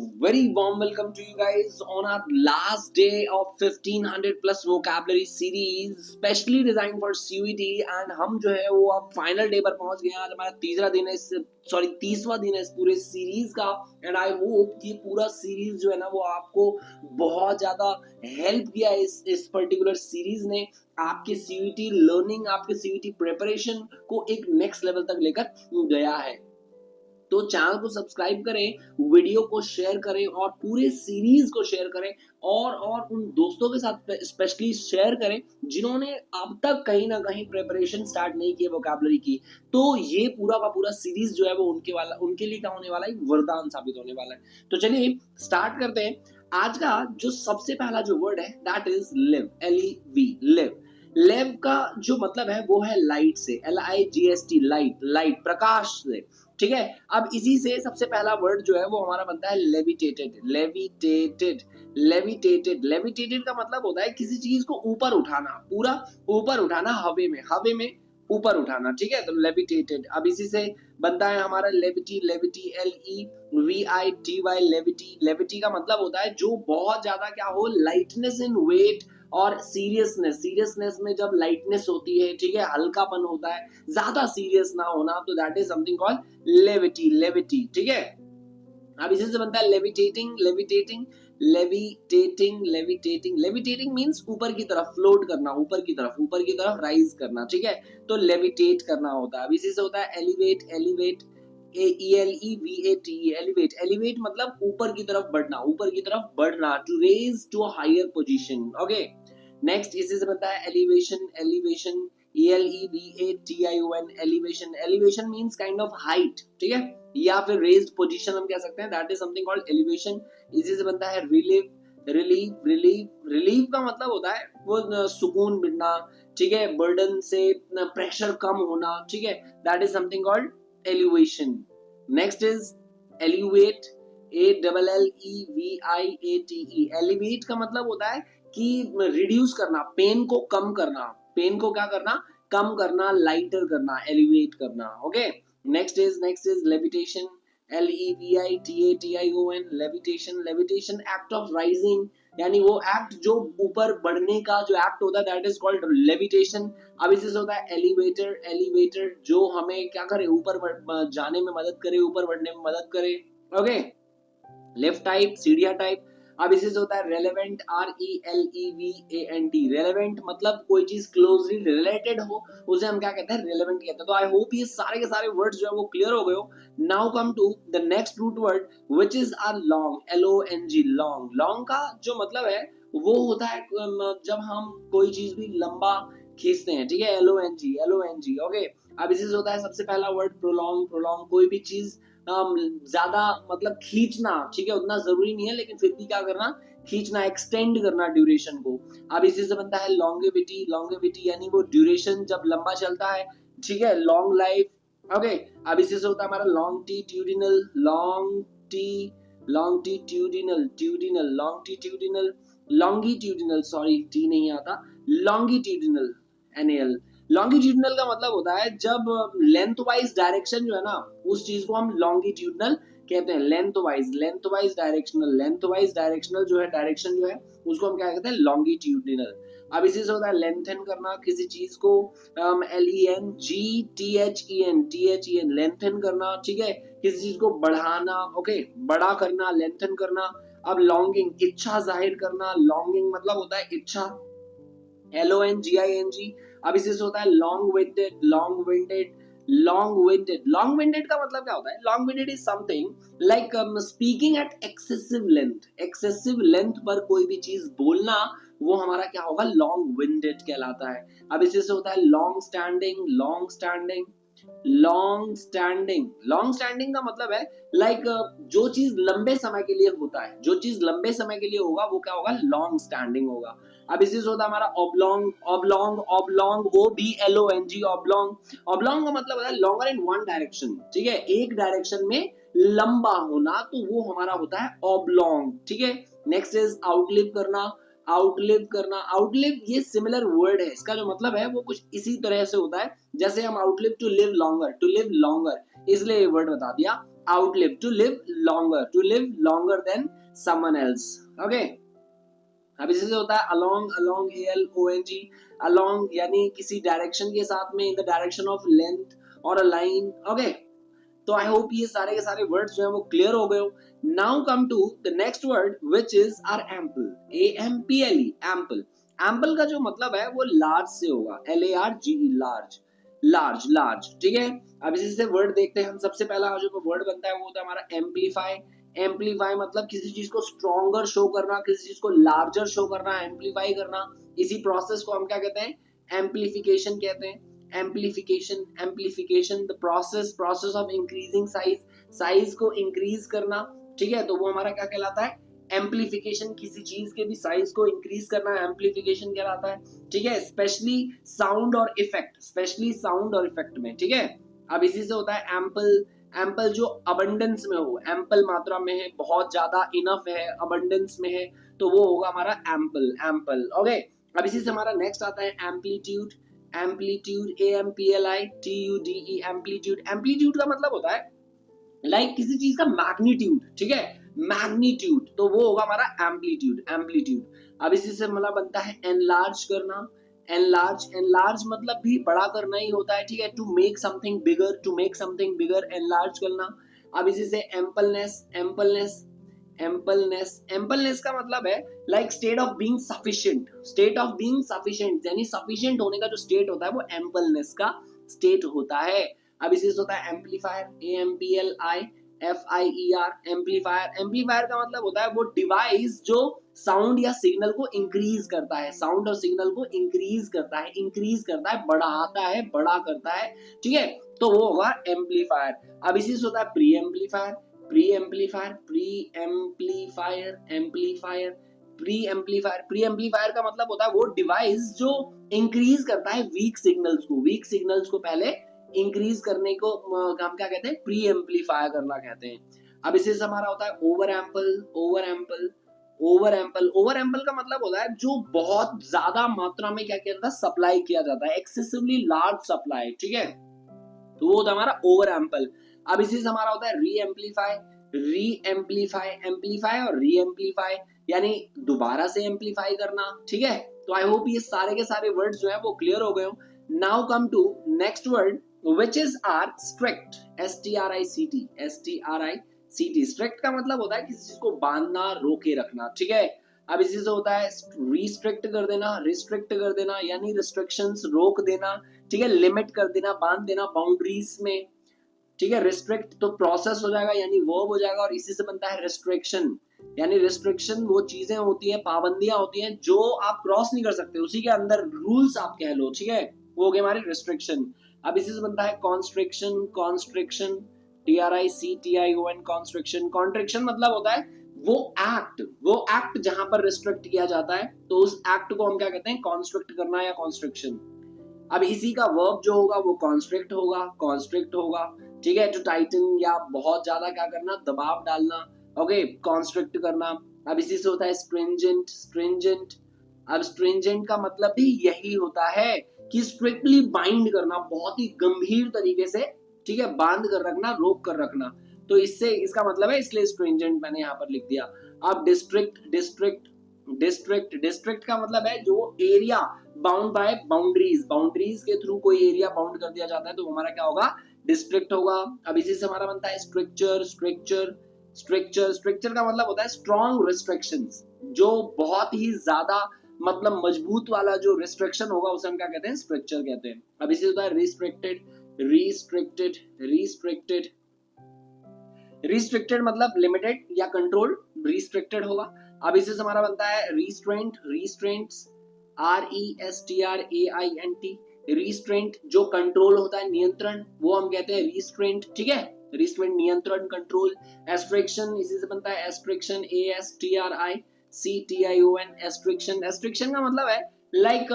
very warm welcome to you guys on our last day of 1500 plus vocabulary series specially designed for CUET and हम जो है वो अब final day पर पहुंच गए हैं। आज हमारा तीसवा दिन है इस पूरे सीरीज का एंड आई होप कि पूरा सीरीज जो है ना वो आपको बहुत ज्यादा हेल्प किया है। इस पर्टिकुलर सीरीज ने आपके CUET लर्निंग, आपके CUET प्रिपरेशन को एक नेक्स्ट लेवल तक लेकर गया है। तो चैनल को सब्सक्राइब करें, वीडियो को शेयर करें और पूरे सीरीज को शेयर करें और उन दोस्तों के साथ स्पेशली शेयर करें जिन्होंने अब तक कहीं ना कहीं प्रिपरेशन स्टार्ट नहीं की वोकैबुलरी की। तो ये पूरा का पूरा सीरीज जो है वो उनके लिए क्या होने वाला है, वरदान साबित होने वाला है। तो चलिए स्टार्ट करते हैं। आज का जो सबसे पहला जो वर्ड है that is live, LEV, live. लेव का जो मतलब है वो है लाइट से, LIGHT, लाइट, लाइट, प्रकाश से। ठीक है, अब इसी से सबसे पहला वर्ड जो है वो हमारा बनता है लेविटेटेड, लेविटेटेड, लेविटेटेड। लेविटेटेड का मतलब होता है किसी चीज को ऊपर उठाना, पूरा ऊपर उठाना, हवे में ऊपर उठाना। ठीक है, तो लेविटेटेड। अब इसी से बनता है हमारा levity, levity, LEVITY, levity. Levity का मतलब होता है जो बहुत ज्यादा क्या हो, लाइटनेस इन वेट और सीरियसनेस में जब लाइटनेस होती है, ठीक है, हल्कापन होता है, ज्यादा सीरियस ना होना, तो that is something called levity, levity. ठीक है, अब इसी से बनता है levitating, levitating, levitating, levitating. Levitating means ऊपर की तरफ फ्लोट करना, ऊपर की तरफ राइज करना। ठीक है, तो लेविटेट करना होता है। अब इसी से होता है elevate, elevate, ELEVATE, elevate. Elevate मतलब ऊपर की तरफ बढ़ना, to raise to a higher position. Okay, next इसी से बनता है elevation, elevation, ELEVATION, elevation. Elevation means kind of height, ठीक है, या फिर रेज्ड पोजीशन हम कह सकते हैं, that is something called elevation. इसी से बनता है रिलीव, रिलीव, रिलीव। रिलीव का मतलब होता है वो सुकून मिलना, ठीक है, बर्डन से प्रेशर कम होना। ठीक है, that is something called elevation. Next is elevate, ALLEVIATE। Elevate का मतलब होता है कि रिड्यूस करना, पेन को कम करना, पेन को क्या करना, कम करना, लाइटर करना, एलिवेट करना। Okay, next is levitation, LEVITATION, levitation. Levitation act of rising, यानी वो एक्ट जो ऊपर बढ़ने का जो एक्ट होता है, दैट इज कॉल्ड लेविटेशन। अब इसी से होता है एलिवेटर, एलिवेटर जो हमें क्या करे, ऊपर जाने में मदद करे, ऊपर बढ़ने में मदद करे। ओके, लेफ्ट टाइप, सीढ़िया टाइप। अब इसी से होता है रेलेवेंट, RELEVANT। रेलेवेंट मतलब कोई चीज क्लोजली रिलेटेड हो, उसे हम क्या कहते हैं, रेलेवेंट कहते हैं। तो आई होप ये सारे के सारे वर्ड्स जो है वो क्लियर हो गए हो। Now come to the next root word which is a long, LONG, long. Long का जो मतलब है वो होता है जब हम कोई चीज भी लंबा खींचते हैं। ठीक है, LONG, LONG। ओके, अब इसी से होता है सबसे पहला वर्ड प्रोलॉन्ग, प्रोलॉन्ग। कोई भी चीज ज्यादा मतलब खींचना, ठीक है, उतना जरूरी नहीं है, लेकिन फिर भी क्या करना, खींचना, एक्सटेंड करना ड्यूरेशन को। अब इसी से बनता है लॉन्गेविटी, लॉन्गेविटी यानी वो ड्यूरेशन जब लंबा चलता है। ठीक है, लॉन्ग लाइफ। ओके, अब इसी से होता है हमारा लॉन्गिट्यूडिनल, लॉन्गिट्यूडिनल, ट्यूडिनल, लॉन्गिट्यूडिनल, लॉन्गिट्यूडिनल, सॉरी टी नहीं आता, लॉन्गिट्यूडिनल, NAL। लॉन्गिट्यूडनल का मतलब होता है जब लेंथ वाइज डायरेक्शन जो है ना, उस चीज को हम लॉन्गिट्यूडनल कहते हैं। Length wise directional, length wise directional जो है, डायरेक्शन जो है उसको हम क्या कहते हैं, लॉन्गिट्यूडनल। अब इसी से होता है लेंथन करना किसी चीज को, LENGTHEN, लेंथन करना। ठीक है, किसी चीज को बढ़ाना, ओके, बड़ा करना, लेंथन करना। अब लॉन्गिंग, इच्छा जाहिर करना, लॉन्गिंग मतलब होता है इच्छा, LONGING। अब इसी से होता है long winded, long winded, long winded. Long winded का मतलब क्या होता है, long winded is something like speaking at excessive length. Excessive length पर कोई भी चीज बोलना, वो हमारा क्या होगा, लॉन्ग विंडेड कहलाता है। अब इसी से होता है long standing, long standing, long standing. Long standing का मतलब है लाइक जो चीज लंबे समय के लिए होता है, जो चीज लंबे समय के लिए होगा वो क्या होगा, लॉन्ग स्टैंडिंग होगा। अब इसी से होता है हमारा ऑब्लोंग, ऑब्लोंग, ऑब्लोंग, OBLONG, ऑब्लोंग। ऑब्लोंग का मतलब होता है लॉन्गर इन वन डायरेक्शन। ठीक है, एक डायरेक्शन में लंबा होना, तो वो हमारा होता है ऑब्लोंग। ठीक है, नेक्स्ट इज आउटलिव करना, आउटलिव करना। आउटलिव ये सिमिलर वर्ड है, इसका जो मतलब है वो कुछ इसी तरह से होता है जैसे हम outlive to live longer, to live longer, इसलिए ये वर्ड बता दिया। outlive, to live longer than someone else. Okay, अब इसी से होता है along, along, along यानी किसी डायरेक्शन के साथ में, in the direction of length और a line. ओके, तो आई होप ये सारे के सारे वर्ड्स जो है वो क्लियर हो गए हो. Now come to the next word which is our ample. AMPLE, ample. Ample का जो मतलब है वो लार्ज से होगा, LARGE, लार्ज, लार्ज, लार्ज. ठीक है, अब इसी से वर्ड देखते हैं हम. सबसे पहला जो वर्ड बनता है वो होता है हमारा एम्पलीफाई. एम्पलीफाई मतलब किसी चीज को स्ट्रॉन्गर शो करना, किसी चीज को लार्जर शो करना, एम्पलीफाई करना. इसी प्रोसेस को हम क्या कहते हैं, एम्पलीफिकेशन कहते हैं. Amplification the process of increasing size को इंक्रीज करना. ठीक है, तो वो हमारा क्या कहलाता है, एम्पलीफिकेशन. किसी चीज के भी साइज को इंक्रीज करना एम्पलीफिकेशन कहलाता है. ठीक है, स्पेशली साउंड और इफेक्ट में. ठीक है, अब इसी से होता है एम्पल. एम्पल जो अबंडेंस में हो, एम्पल मात्रा में है, बहुत ज्यादा, इनफ है, अबंडेंस में है, तो वो होगा हमारा एम्पल. ओके, अब इसी से हमारा नेक्स्ट आता है एम्पलीट्यूड. AMPLITUDE, amplitude. एम्पलीट्यूड का मतलब होता है लाइक किसी चीज का मैग्नीट्यूड. ठीक है, मैग्नीट्यूड, तो वो होगा हमारा एम्पलीट्यूड. अब इसी से मतलब बनता है एनलार्ज करना. एनलार्ज मतलब भी बड़ा करना ही होता है. ठीक है, to make something bigger, enlarge करना. अब इसी से एम्पलनेस का मतलब है like state of being sufficient, यानी सफिशिएंट होने का जो स्टेट होता है वो एम्पलनेस का स्टेट होता है. अब इसी से होता है एम्पलीफायर. AMPLIFIER, एम्पलीफायर का मतलब होता है वो डिवाइस जो साउंड या सिग्नल को इंक्रीज करता है, बढ़ाता है, बड़ा करता है. ठीक है, तो वो होगा एम्पलीफायर. अब इसी से होता है प्री एम्पलीफायर. प्री एम्पलीफायर का मतलब होता है वो डिवाइस जो इंक्रीज करता है वीक सिग्नल्स को पहले इंक्रीज करने को हम क्या कहते हैं, प्री एम्पलीफायर करना कहते हैं. अब इसी से हमारा होता है ओवर एम्पल का मतलब होता है जो बहुत ज्यादा मात्रा में क्या किया जाता है, सप्लाई किया जाता है, एक्सेसिवली लार्ज सप्लाई. ठीक है, तो वो होता है हमारा ओवर एम्पल. अब इसी से हमारा होता है री एम्पलीफाई और री एम्पलीफाई, यानी दोबारा से एम्पलीफाई करना. ठीक है, तो आई होप ये सारे के सारे वर्ड्स जो है वो क्लियर हो गए हो. Now come to next word which is our strict. STRICT. Strict का मतलब होता है किसी चीज को बांधना, रोके रखना. ठीक है, अब इसी से होता है रिस्ट्रिक्ट कर देना, यानी रिस्ट्रिक्शंस रोक देना. ठीक है, लिमिट कर देना, बांध देना बाउंड्रीज में. ठीक है, रिस्ट्रिक्ट तो प्रोसेस हो जाएगा यानी वर्ब हो जाएगा, और इसी से बनता है रिस्ट्रिक्शन. यानी रिस्ट्रिक्शन वो चीजें होती है, पाबंदियां होती हैं जो आप क्रॉस नहीं कर सकते, उसी के अंदर रूल्स आप कह लो. ठीक है, वो हो गए हमारे रिस्ट्रिक्शन. अब इसी से बनता है कॉन्स्ट्रिक्शन. TRICTION, कॉन्ट्रिक्शन मतलब होता है वो एक्ट जहां पर रिस्ट्रिक्ट किया जाता है, तो उस एक्ट को हम क्या कहते हैं, कॉन्स्ट्रिक्ट करना या कॉन्स्ट्रिक्शन. अब इसी का वर्ब जो होगा वो कॉन्स्ट्रिक्ट होगा. ठीक है, टू टाइटन या बहुत ज्यादा क्या करना, दबाव डालना. ओके, कॉन्स्ट्रिक्ट करना. अब इसी से होता है स्ट्रिंजेंट. अब स्ट्रिंजेंट का मतलब भी यही होता है कि स्ट्रिक्टली बाइंड करना, बहुत ही गंभीर तरीके से. ठीक है, बांध कर रखना, रोक कर रखना, तो इससे इसका मतलब है, इसलिए स्ट्रिंजेंट मैंने यहाँ पर लिख दिया. अब डिस्ट्रिक्ट का मतलब है जो एरिया बाउंड बाय बाउंड्रीज के थ्रू कोई एरिया बाउंड कर दिया जाता है, तो हमारा क्या होगा, डिस्ट्रिक्ट होगा. अब इसी से हमारा बनता है स्ट्रिक्चर का मतलब होता है स्ट्रॉन्ग रिस्ट्रिक्शंस, जो बहुत ही ज्यादा मतलब मजबूत वाला जो रिस्ट्रिक्शन होगा उसे हम क्या कहते हैं, स्ट्रक्चर कहते हैं. अब इसी से होता है रिस्ट्रिक्टेड मतलब लिमिटेड या कंट्रोल, रिस्ट्रिक्टेड होगा. अब इसी से हमारा बनता है रिस्ट्रेंट. RESTRAINT. रिस्ट्रेंट जो कंट्रोल होता है, नियंत्रण, वो हम कहते हैं रिस्ट्रेंट. ठीक है, रिस्ट्रेंट, नियंत्रण, कंट्रोल. एस्ट्रिक्शन, इसी से बनता है एस्ट्रिक्शन. ASTRICTION. एस्ट्रिक्शन का मतलब है लाइक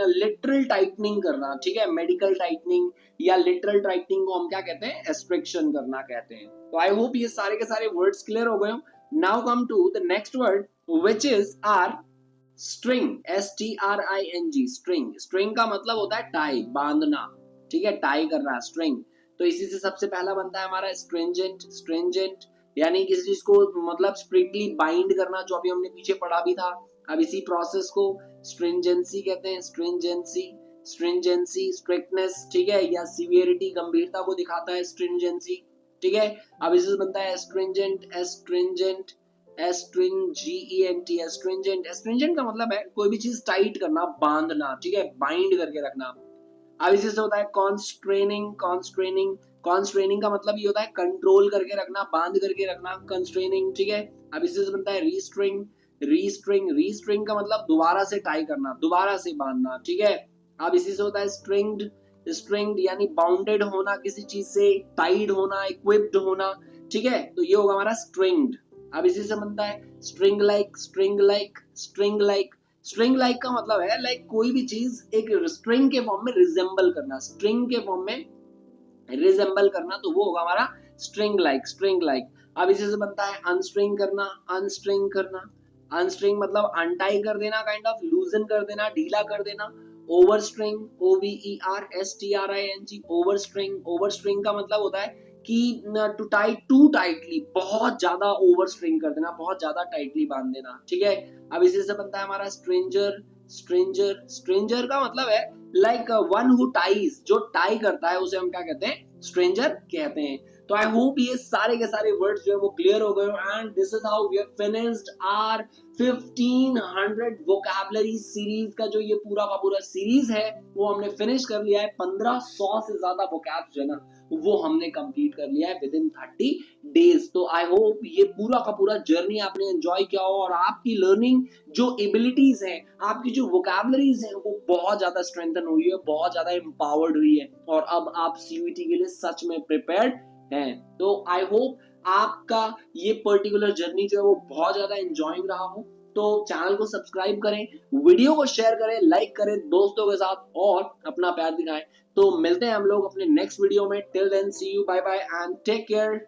लिटरल टाइटनिंग करना. ठीक है, मेडिकल टाइटनिंग या लिटरल टाइटनिंग को हम क्या कहते हैं, एस्ट्रिक्शन करना कहते हैं. तो आई होप ये सारे के सारे वर्ड्स क्लियर हो गए हो. Now come to the next word which is our string. STRING. String का मतलब होता है टाई, बांधना. ठीक है, टाई करना, स्ट्रिंग. तो इसी से सबसे पहला बनता है हमारा स्ट्रिंजेंट। स्ट्रिंजेंट यानी किसी चीज को मतलब स्ट्रिक्टली बाइंड करना, जो अभी हमने पीछे पढ़ा भी था। अब इसी प्रोसेस को स्ट्रिंजेंसी कहते हैं। स्ट्रिंजेंसी, स्ट्रिंजेंसी स्ट्रिक्टनेस, ठीक है, या सिवियरिटी गंभीरता को दिखाता है स्ट्रिंजेंसी, ठीक है। अब इसी से बनता है astringent. Astringent, astringent, astringent, astringent का मतलब है कोई भी चीज टाइट करना, बांधना, ठीक है, बाइंड करके रखना। अब इसी से होता है कॉन्स्ट्रेनिंग। कॉन्स्ट्रेनिंग, कॉन्स्ट्रेनिंग का मतलब ये होता है कंट्रोल करके रखना, बांध करके रखना, कंस्ट्रेनिंग, ठीक है। अब इसी से बनता है रीस्ट्रिंग। रीस्ट्रिंग, रीस्ट्रिंग का मतलब दोबारा से टाई करना, दोबारा से बांधना, ठीक है। अब इसी से होता है स्ट्रिंग्ड। स्ट्रिंग्ड यानी बाउंडेड होना, किसी चीज से टाइड होना, इक्विप्ड होना, ठीक है, तो ये होगा हमारा स्ट्रिंग्ड। अब इसी से बनता है string like. String like, string like, string like का मतलब है लाइक कोई भी चीज एक स्ट्रिंग के फॉर्म में रिजेंबल करना, स्ट्रिंग के फॉर्म में रिजेंबल करना, तो वो होगा हमारा स्ट्रिंग लाइक। String like. अब इसी से बनता है अनस्ट्रिंग करना। अनस्ट्रिंग करना, अनस्ट्रिंग मतलब अनटाई कर देना, काइंड ऑफ लूजन कर देना, ढीला कर देना। ओवरस्ट्रिंग, OVERSTRING, ओवरस्ट्रिंग। ओवरस्ट्रिंग का मतलब होता है कि टू टाई टू टाइटली, बहुत ज्यादा ओवरस्ट्रिंग कर देना, बहुत ज्यादा टाइटली बांध देना, ठीक है। अब इसी से बनता है हमारा स्ट्रेंजर। स्ट्रेंजर, स्ट्रेंजर का मतलब है लाइक वन हु टाइज, जो टाई करता है उसे हम क्या कहते हैं, स्ट्रेंजर कहते हैं। तो आई होप ये सारे के सारे वर्ड्स जो है वो क्लियर हो गए। And this is how we have finished our 1500 vocabulary series का जो ये पूरा का पूरा सीरीज है वो हमने फिनिश कर लिया है। 1500 से ज्यादा वोकैब्स जो है ना वो हमने कंप्लीट कर लिया है विद इन 30 डेज। तो आई होप ये पूरा का पूरा जर्नी आपने एंजॉय किया हो और आपकी लर्निंग जो एबिलिटीज हैं, आपकी जो वोकैबुलरीज हैं वो बहुत ज्यादा स्ट्रेंथन हुई है, बहुत ज्यादा एम्पावर्ड हुई है और अब आप सीयूईटी के लिए सच में प्रिपेयर्ड हैं। तो आई होप आपका ये पर्टिकुलर जर्नी जो है वो बहुत ज्यादा एंजॉयिंग रहा हो। तो चैनल को सब्सक्राइब करें, वीडियो को शेयर करें, लाइक करें दोस्तों के साथ और अपना प्यार दिखाएं। तो मिलते हैं हम लोग अपने नेक्स्ट वीडियो में। Till then see you, bye bye and take care.